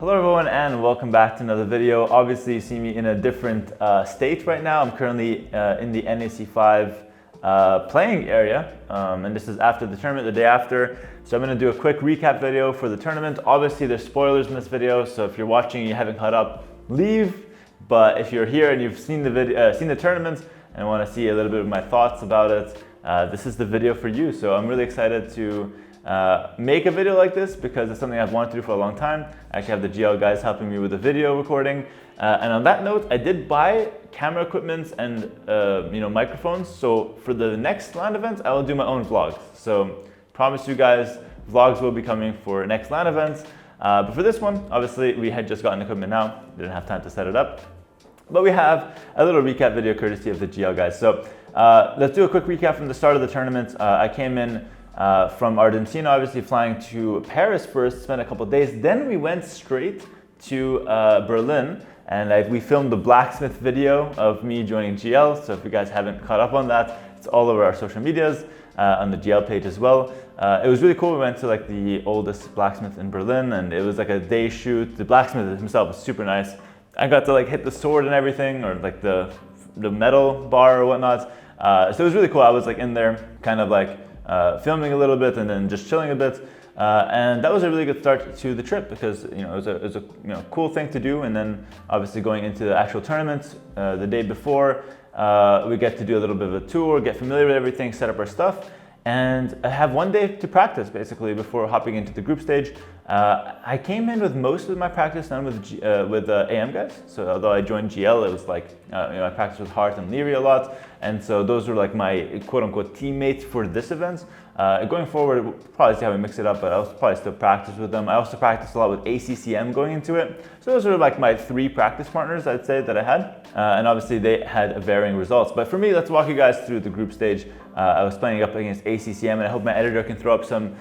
Hello everyone and welcome back to another video. Obviously you see me in a different state right now. I'm currently in the NAC5 playing area and this is after the tournament, the day after. So I'm going to do a quick recap video for the tournament. Obviously there's spoilers in this video, so if you're watching and you haven't caught up, leave. But if you're here and you've seen the video, seen the tournament and want to see a little bit of my thoughts about it, this is the video for you. So I'm really excited to make a video like this because it's something I've wanted to do for a long time. I actually have the GL guys helping me with the video recording. And on that note, I did buy camera equipment and microphones. So for the next LAN event, I will do my own vlogs. So promise you guys, vlogs will be coming for next LAN events. But for this one, obviously we had just gotten equipment now. Didn't have time to set it up. But we have a little recap video courtesy of the GL guys. So let's do a quick recap from the start of the tournament. I came in from Argentina, obviously flying to Paris first, spent a couple of days. Then we went straight to Berlin and we filmed the blacksmith video of me joining GL. So if you guys haven't caught up on that, it's all over our social medias, on the GL page as well. It was really cool. We went to like the oldest blacksmith in Berlin and it was like a day shoot. The blacksmith himself was super nice. I got to like hit the sword and everything, or like the metal bar or whatnot. So it was really cool. I was like in there kind of like filming a little bit and then just chilling a bit, and that was a really good start to the trip because it was a cool thing to do. And then obviously going into the actual tournament the day before, we get to do a little bit of a tour, get familiar with everything, set up our stuff, and have one day to practice basically before hopping into the group stage. I came in with most of my practice done with AM guys. So although I joined GL, it was like I practiced with Hart and Leary a lot, and so those were like my quote-unquote teammates for this event. Going forward, we'll probably see how we mix it up, but I'll probably still practice with them. I also practiced a lot with ACCM going into it. So those were like my three practice partners, I'd say, that I had. And obviously they had varying results. But for me, let's walk you guys through the group stage. I was playing up against ACCM, and I hope my editor can throw up some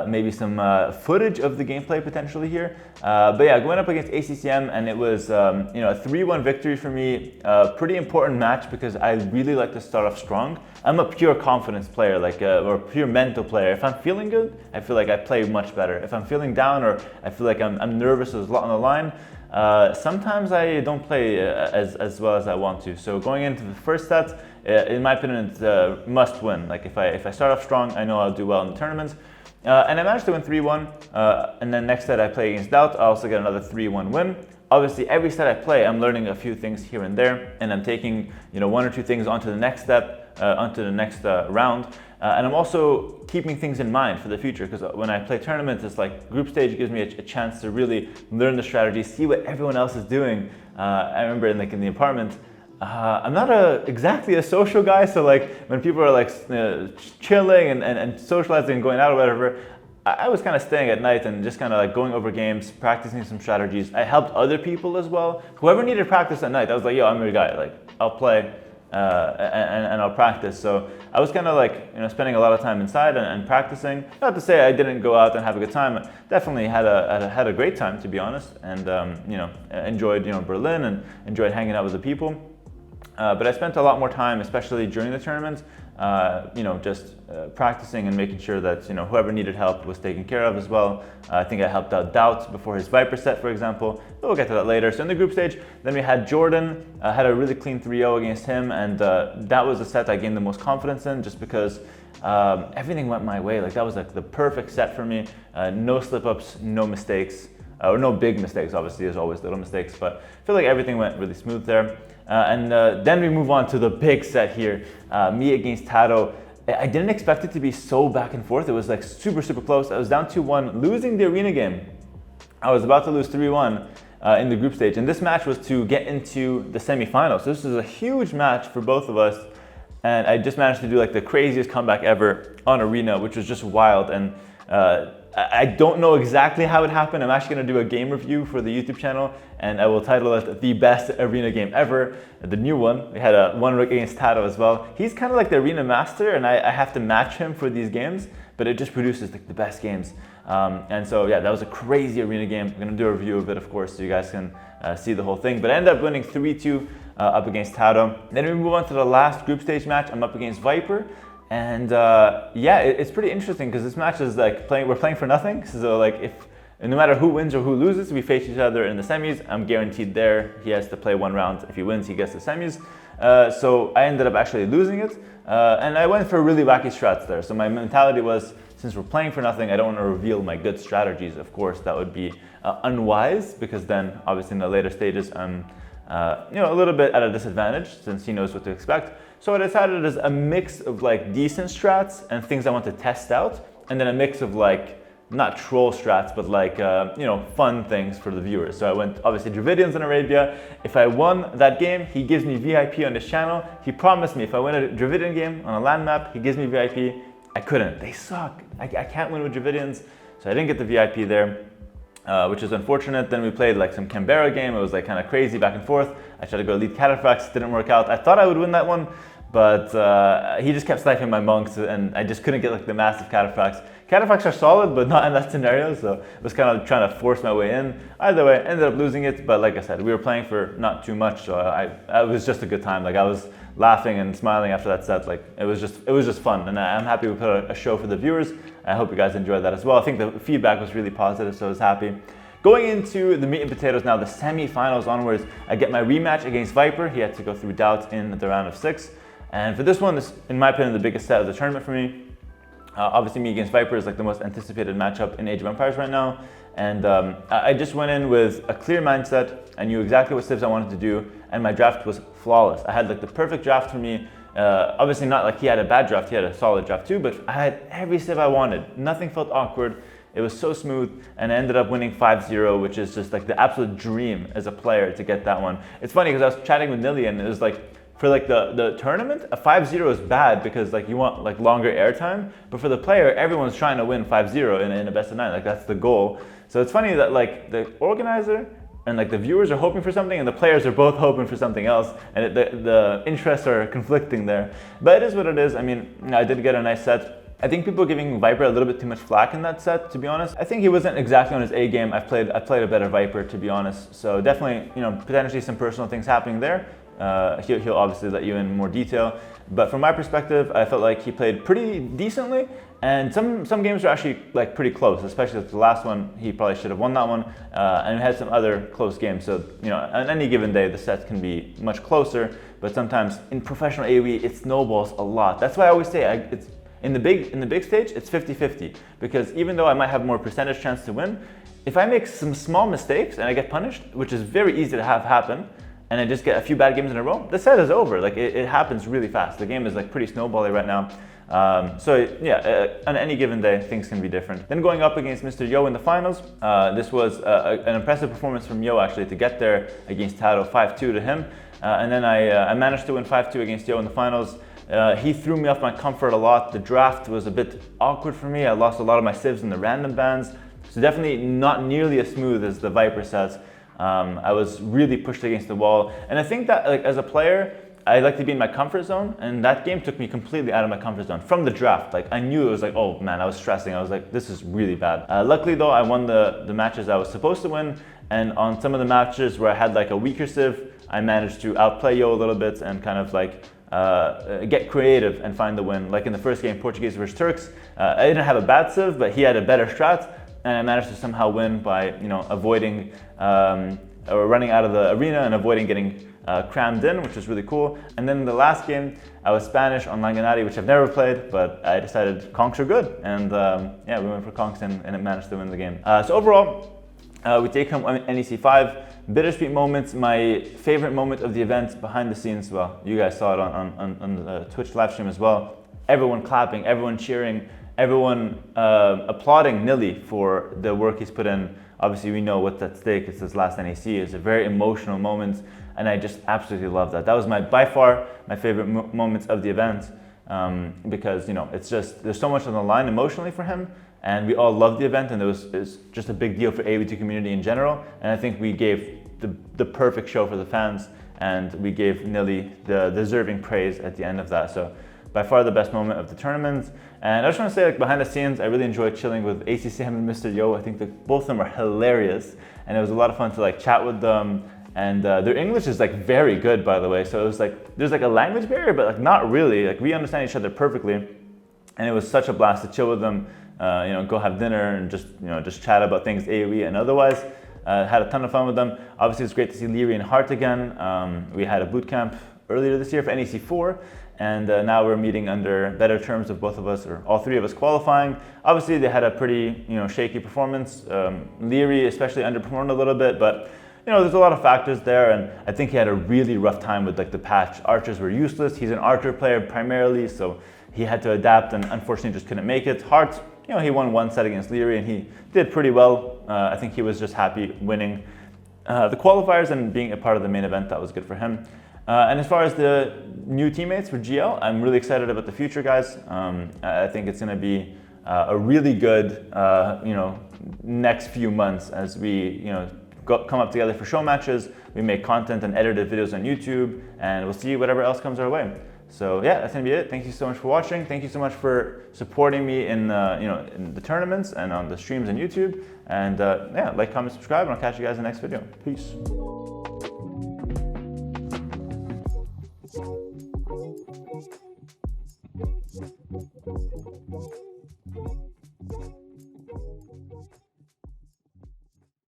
maybe some footage of the gameplay potentially here. But yeah, going up against ACCM, and it was a 3-1 victory for me. Pretty important match because I really like to start off strong. I'm a pure confidence player, or pure mental player. If I'm feeling good, I feel like I play much better. If I'm feeling down or I feel like I'm nervous, there's a lot on the line, sometimes I don't play as well as I want to. So going into the first set, in my opinion, it's a must win. Like if I start off strong, I know I'll do well in the tournament. And I managed to win 3-1, and then next set I play against Doubt, I also get another 3-1 win. Obviously every set I play, I'm learning a few things here and there, and I'm taking one or two things onto the next step, onto the next round. And I'm also keeping things in mind for the future, because when I play tournaments, it's like group stage gives me a chance to really learn the strategy, see what everyone else is doing. I remember in the apartment, I'm not exactly a social guy, so like when people are like chilling and socializing and going out or whatever, I was kind of staying at night and just kind of like going over games, practicing some strategies. I helped other people as well. Whoever needed practice at night, I was like, yo, I'm your guy. Like I'll play and I'll practice. So I was kind of like spending a lot of time inside and practicing. Not to say I didn't go out and have a good time. I definitely had a great time, to be honest, and enjoyed Berlin and enjoyed hanging out with the people. But I spent a lot more time, especially during the tournament, just practicing and making sure that whoever needed help was taken care of as well. I think I helped out Doubt before his Viper set, for example. But we'll get to that later. So in the group stage, then we had Jordan. I had a really clean 3-0 against him, and that was the set I gained the most confidence in, just because everything went my way. Like that was like the perfect set for me. No slip-ups, no mistakes. Or no big mistakes, obviously, there's always little mistakes, but I feel like everything went really smooth there. And then we move on to the big set here, me against Tato. I didn't expect it to be so back and forth. It was like super, super close. I was down 2-1, losing the arena game. I was about to lose 3-1 in the group stage, and this match was to get into the semifinal. So this was a huge match for both of us, and I just managed to do like the craziest comeback ever on arena, which was just wild. And I don't know exactly how it happened. I'm actually going to do a game review for the YouTube channel, and I will title it the best arena game ever, the new one. We had a one against Tato as well. He's kind of like the arena master, and I have to match him for these games, but it just produces like the best games. And so yeah, that was a crazy arena game. I'm going to do a review of it, of course, so you guys can see the whole thing. But I ended up winning 3-2 up against Tato. Then we move on to the last group stage match. I'm up against Viper. And yeah, it's pretty interesting because this match is like we're playing for nothing. So like if And no matter who wins or who loses, we face each other in the semis. I'm guaranteed there. He has to play one round. If he wins, he gets the semis. So I ended up actually losing it. And I went for really wacky strats there. So my mentality was, since we're playing for nothing, I don't want to reveal my good strategies. Of course, that would be unwise, because then obviously in the later stages, I'm a little bit at a disadvantage since he knows what to expect. So I decided as a mix of like decent strats and things I want to test out, and then a mix of like, not troll strats, but like, fun things for the viewers. So I went, obviously, Dravidians in Arabia. If I won that game, he gives me VIP on his channel. He promised me if I win a Dravidian game on a land map, he gives me VIP. I couldn't. They suck. I can't win with Dravidians, so I didn't get the VIP there, which is unfortunate. Then we played like some Canberra game. It was like kind of crazy back and forth. I tried to go elite Cataphracts, didn't work out. I thought I would win that one, but he just kept sniping my monks, and I just couldn't get like the massive Cataphracts. Cataphracts are solid, but not in that scenario, so I was kind of trying to force my way in. Either way, I ended up losing it, but like I said, we were playing for not too much, so it was just a good time. Like I was laughing and smiling after that set. Like it was just fun, and I'm happy we put a show for the viewers. I hope you guys enjoyed that as well. I think the feedback was really positive, so I was happy. Going into the meat and potatoes now, the semi-finals onwards, I get my rematch against Viper. He had to go through Doubt in the round of 6. And for this one, this, in my opinion, the biggest set of the tournament for me. Obviously, me against Viper is like the most anticipated matchup in Age of Empires right now. And I just went in with a clear mindset. I knew exactly what civs I wanted to do, and my draft was flawless. I had like the perfect draft for me. Obviously not like he had a bad draft, he had a solid draft too, but I had every civ I wanted. Nothing felt awkward. It was so smooth, and I ended up winning 5-0, which is just like the absolute dream as a player to get that one. It's funny because I was chatting with Nilly, and it was like, for like the tournament, a 5-0 is bad because like you want like longer airtime, but for the player, everyone's trying to win 5-0 in a best of 9, like that's the goal. So it's funny that like the organizer and like the viewers are hoping for something, and the players are both hoping for something else, and the interests are conflicting there. But it is what it is. I mean, I did get a nice set. I think people are giving Viper a little bit too much flack in that set, to be honest. I think he wasn't exactly on his A game. I played a better Viper, to be honest. So definitely, potentially some personal things happening there. He'll obviously let you in more detail. But from my perspective, I felt like he played pretty decently, and some games were actually like pretty close, especially the last one. He probably should have won that one, and we had some other close games. So on any given day, the sets can be much closer, but sometimes in professional AoE, it snowballs a lot. That's why I always say it's in the big stage, it's 50-50, because even though I might have more percentage chance to win, if I make some small mistakes and I get punished, which is very easy to have happen, and I just get a few bad games in a row, the set is over. Like it happens really fast. The game is like pretty snowbally right now. On any given day, things can be different. Then going up against Mr. Yo in the finals, this was an impressive performance from Yo actually to get there against Taro, 5-2 to him. And then I managed to win 5-2 against Yo in the finals. He threw me off my comfort a lot. The draft was a bit awkward for me. I lost a lot of my civs in the random bans. So definitely not nearly as smooth as the Viper sets. I was really pushed against the wall. And I think that like as a player, I like to be in my comfort zone, and that game took me completely out of my comfort zone from the draft. Like I knew it was like, oh man, I was stressing. I was like, this is really bad. Luckily though, I won the matches I was supposed to win, and on some of the matches where I had like a weaker civ, I managed to outplay Yo a little bit and kind of like get creative and find the win. Like in the first game, Portuguese versus Turks, I didn't have a bad civ, but he had a better strat, and I managed to somehow win by avoiding or running out of the arena and avoiding getting crammed in, which was really cool. And then in the last game, I was Spanish on Langanati, which I've never played, but I decided conks are good, and we went for conks and it managed to win the game. So overall, we take home NAC5. Bittersweet moments. My favorite moment of the event behind the scenes, well, you guys saw it on the Twitch live stream as well. Everyone clapping, everyone cheering, everyone applauding Nilly for the work he's put in. Obviously, we know what's at stake. It's his last NAC. It's a very emotional moment, and I just absolutely love that. That was by far my favorite moments of the event, because it's just there's so much on the line emotionally for him, and we all loved the event, and it's just a big deal for AoE2 community in general. And I think we gave the perfect show for the fans, and we gave Nilly the deserving praise at the end of that. So by far the best moment of the tournament. And I just want to say, like, behind the scenes, I really enjoyed chilling with ACCM and Mr. Yo. I think that both of them are hilarious, and it was a lot of fun to like chat with them. And their English is like very good, by the way. So it was like there's like a language barrier, but like not really. Like we understand each other perfectly, and it was such a blast to chill with them. go have dinner and just chat about things AoE and otherwise. Had a ton of fun with them. Obviously, it's great to see Leary and Hart again. We had a boot camp earlier this year for NAC4, and now we're meeting under better terms of both of us, or all three of us qualifying. Obviously, they had a pretty shaky performance. Leary especially underperformed a little bit, but there's a lot of factors there, and I think he had a really rough time with the patch. Archers were useless. He's an archer player primarily, so he had to adapt, and unfortunately just couldn't make it. Hart, he won one set against Leary, and he did pretty well. I think he was just happy winning the qualifiers and being a part of the main event. That was good for him. And as far as the new teammates for GL, I'm really excited about the future, guys. I think it's going to be a really good, next few months as we, come up together for show matches. We make content and edited videos on YouTube, and we'll see whatever else comes our way. So yeah, that's gonna be it. Thank you so much for watching. Thank you so much for supporting me in in the tournaments and on the streams on YouTube. And yeah, like, comment, subscribe, and I'll catch you guys in the next video. Peace.